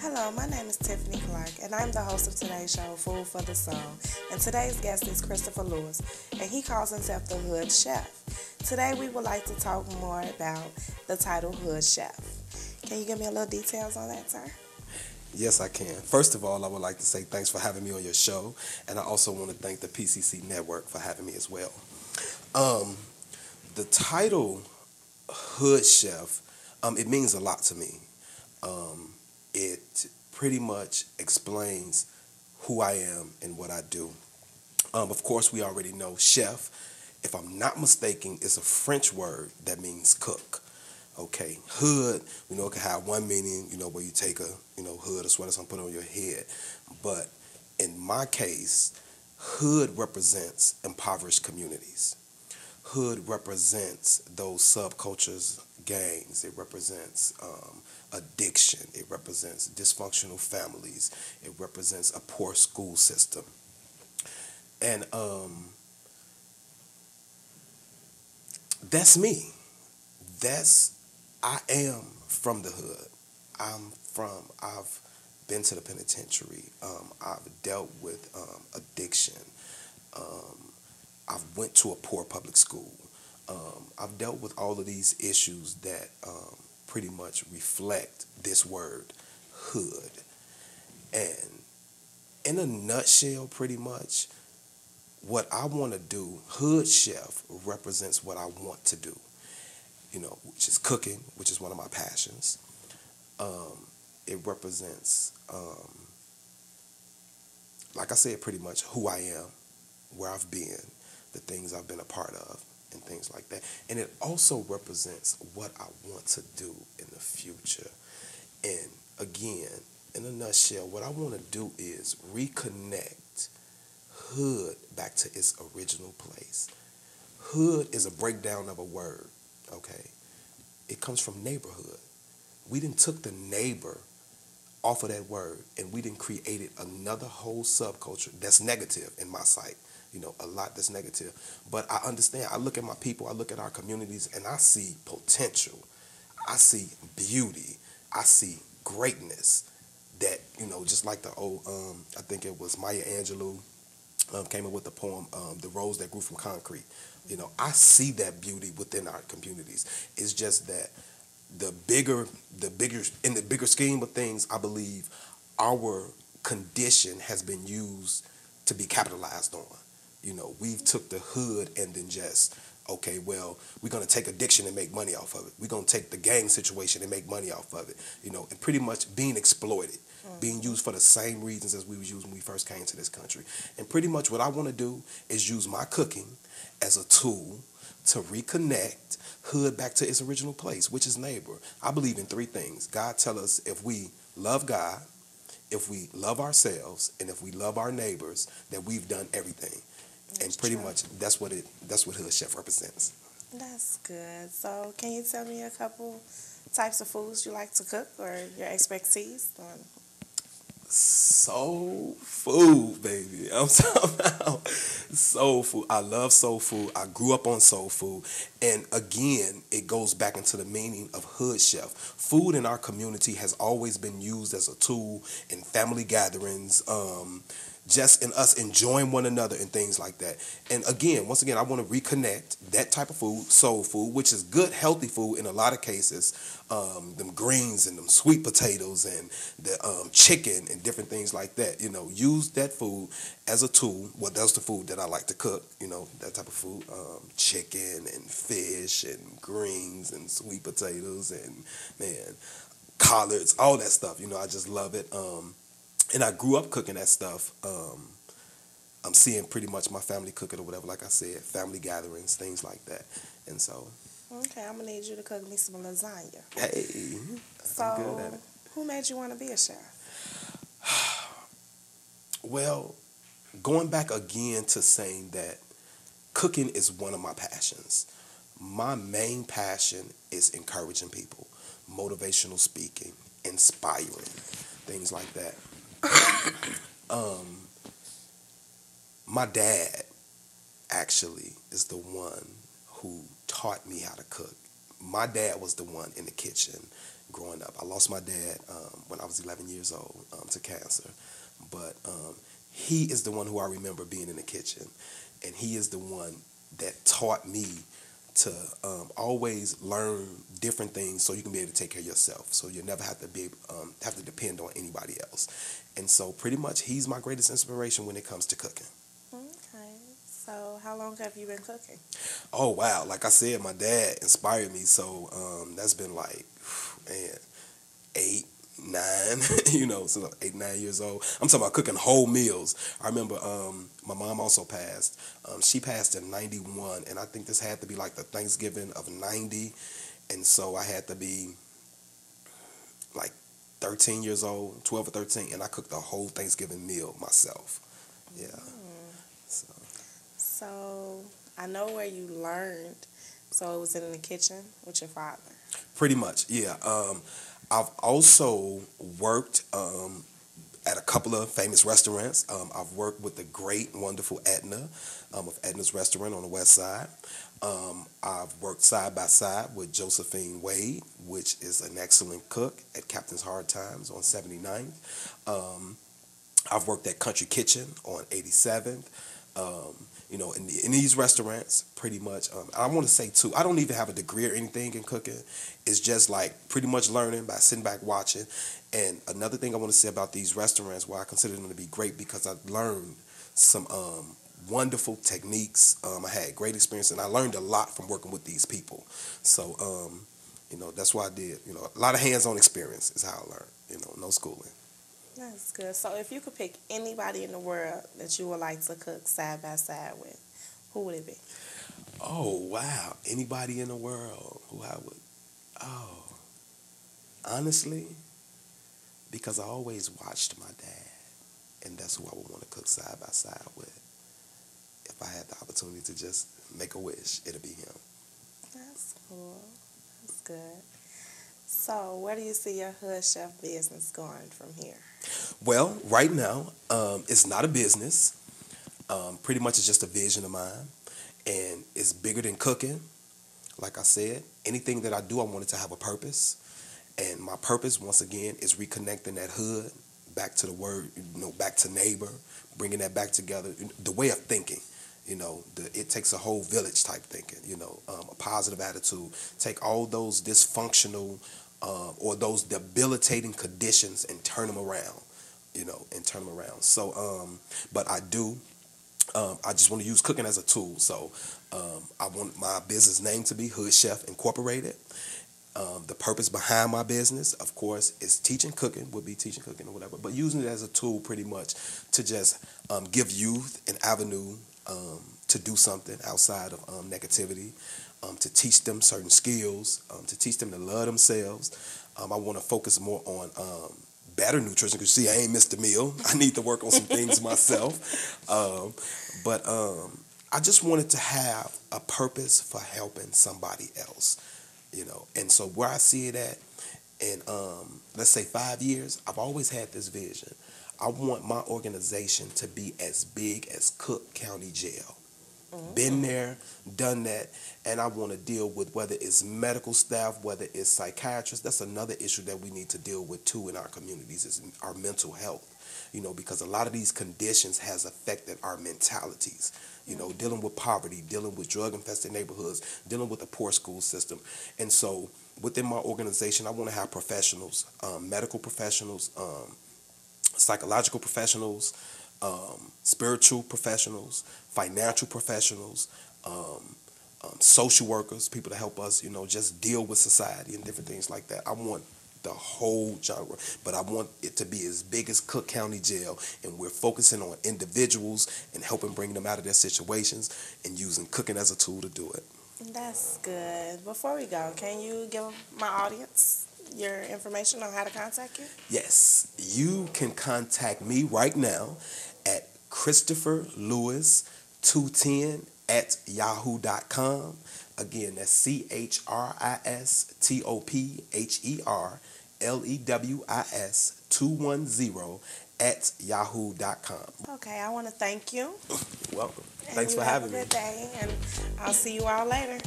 Hello, my name is Tiffany Clark, and I'm the host of today's show, Food for the Soul. And today's guest is Christopher Lewis, and he calls himself the Hood Chef. Today, we would like to talk more about the title Hood Chef. Can you give me a little details on that, sir? Yes, I can. First of all, I would like to say thanks for having me on your show, and I also want to thank the PCC Network for having me as well. Um, the title Hood Chef, it means a lot to me. It pretty much explains who I am and what I do. Of course, we already know chef. If I'm not mistaken, it's a French word that means cook. Okay, hood, it can have one meaning, where you take a, hood or sweater, something, put it on your head. But in my case, hood represents impoverished communities. Hood represents those subcultures, gangs. It represents addiction. It represents dysfunctional families. It represents a poor school system. And that's me. I am from the hood. I've been to the penitentiary. I've dealt with addiction. I've went to a poor public school. I've dealt with all of these issues that pretty much reflect this word, hood. And in a nutshell, pretty much, what I want to do, hood chef represents what I want to do, which is cooking, which is one of my passions. It represents, like I said, pretty much who I am, where I've been, the things I've been a part of, and things like that. And it also represents what I want to do in the future. And again, in a nutshell, what I want to do is reconnect hood back to its original place. Hood is a breakdown of a word, okay? It comes from neighborhood. We done took the neighbor off of that word, and we done created another whole subculture that's negative in my sight. A lot that's negative. But I understand. I look at my people, I look at our communities, and I see potential. I see beauty. I see greatness that, just like the old, I think it was Maya Angelou, came up with the poem, The Rose That Grew from Concrete. I see that beauty within our communities. It's just that in the bigger scheme of things, I believe our condition has been used to be capitalized on. We've took the hood and then just, okay, well, we're going to take addiction and make money off of it. We're going to take the gang situation and make money off of it, and pretty much being exploited, being used for the same reasons as we was used when we first came to this country. And pretty much what I want to do is use my cooking as a tool to reconnect hood back to its original place, which is neighbor. I believe in three things. God tell us if we love God, if we love ourselves, and if we love our neighbors, that we've done everything. And pretty much that's what Hood Chef represents. That's good. So, can you tell me a couple types of foods you like to cook or your expertise on? Soul food, baby. I'm talking about soul food. I love soul food. I grew up on soul food. And again, it goes back into the meaning of hood chef. Food in our community has always been used as a tool in family gatherings, just in us enjoying one another and things like that. And again, once again, I want to reconnect that type of food, soul food, which is good, healthy food in a lot of cases. Them greens and them sweet potatoes and the chicken and different things like that. Use that food as a tool. Well, that's the food that I like to cook. That type of food, chicken and fish and greens and sweet potatoes and collards, all that stuff. I just love it. And I grew up cooking that stuff. I'm seeing pretty much my family cook it or whatever, like I said, family gatherings, things like that. And so. Okay, I'm going to need you to cook me some lasagna. Hey, I'm good at it. Who made you want to be a chef? Well, going back again to saying that cooking is one of my passions. My main passion is encouraging people, motivational speaking, inspiring, things like that. My dad actually is the one who taught me how to cook. my dad was the one in the kitchen growing up. I lost my dad when I was 11 years old to cancer, but he is the one who I remember being in the kitchen, and he is the one that taught me to always learn different things so you can be able to take care of yourself. So you never have to depend on anybody else. And so pretty much he's my greatest inspiration when it comes to cooking. Okay. So how long have you been cooking? Oh, wow. Like I said, my dad inspired me. So that's been like, man, 8, 9, since I'm 8, 9 years old. I'm talking about cooking whole meals. I remember my mom also passed. She passed in 91, and I think this had to be like the Thanksgiving of 90. And so I had to be like 13 years old, 12 or 13, and I cooked the whole Thanksgiving meal myself. Yeah. So I know where you learned. So it was in the kitchen with your father. Pretty much, yeah. I've also worked at a couple of famous restaurants. I've worked with the great, wonderful Edna of Edna's Restaurant on the West Side. I've worked side by side with Josephine Wade, which is an excellent cook at Captain's Hard Times on 79th. I've worked at Country Kitchen on 87th. In these restaurants, pretty much, I want to say too, I don't even have a degree or anything in cooking. It's just like pretty much learning by sitting back watching. And another thing I want to say about these restaurants, why I consider them to be great, because I learned some wonderful techniques. I had great experience, and I learned a lot from working with these people. So, that's why I did. A lot of hands-on experience is how I learned. No schooling. That's good. So if you could pick anybody in the world that you would like to cook side by side with, who would it be? Oh, wow. Anybody in the world who I would... honestly, because I always watched my dad, and that's who I would want to cook side by side with. If I had the opportunity to just make a wish, it'd be him. That's cool. That's good. So where do you see your hood chef business going from here? Well, right now, it's not a business. Pretty much it's just a vision of mine. And it's bigger than cooking. Like I said, anything that I do, I want it to have a purpose. And my purpose, once again, is reconnecting that hood back to the word, back to neighbor, bringing that back together. The way of thinking, it takes a whole village type thinking, a positive attitude. Take all those dysfunctional or those debilitating conditions and turn them around, So, but I do. I just want to use cooking as a tool. So I want my business name to be Hood Chef Incorporated. The purpose behind my business, of course, is teaching cooking, would be teaching cooking or whatever, but using it as a tool pretty much to just give youth an avenue to do something outside of negativity, to teach them certain skills, to teach them to love themselves. I want to focus more on better nutrition, because see, I ain't missed a meal. I need to work on some things myself. But I just wanted to have a purpose for helping somebody else, And so where I see it at in, let's say 5 years, I've always had this vision. I want my organization to be as big as Cook County Jail. Mm-hmm. Been there, done that, and I want to deal with whether it's medical staff, whether it's psychiatrists. That's another issue that we need to deal with too in our communities, is our mental health. Because a lot of these conditions has affected our mentalities. Dealing with poverty, dealing with drug-infested neighborhoods, dealing with a poor school system. And so within my organization, I want to have professionals, medical professionals, psychological professionals, spiritual professionals, financial professionals, social workers, people to help us, just deal with society and different things like that. I want the whole genre, but I want it to be as big as Cook County Jail, and we're focusing on individuals and helping bring them out of their situations and using cooking as a tool to do it. That's good. Before we go, can you give my audience your information on how to contact you? Yes, you can contact me right now at Christopher Lewis 210 at yahoo.com. Again, that's ChristopherLewis 210 at yahoo.com. Okay, I want to thank you. You're welcome. And Thanks for having me. Have a good day, and I'll see you all later.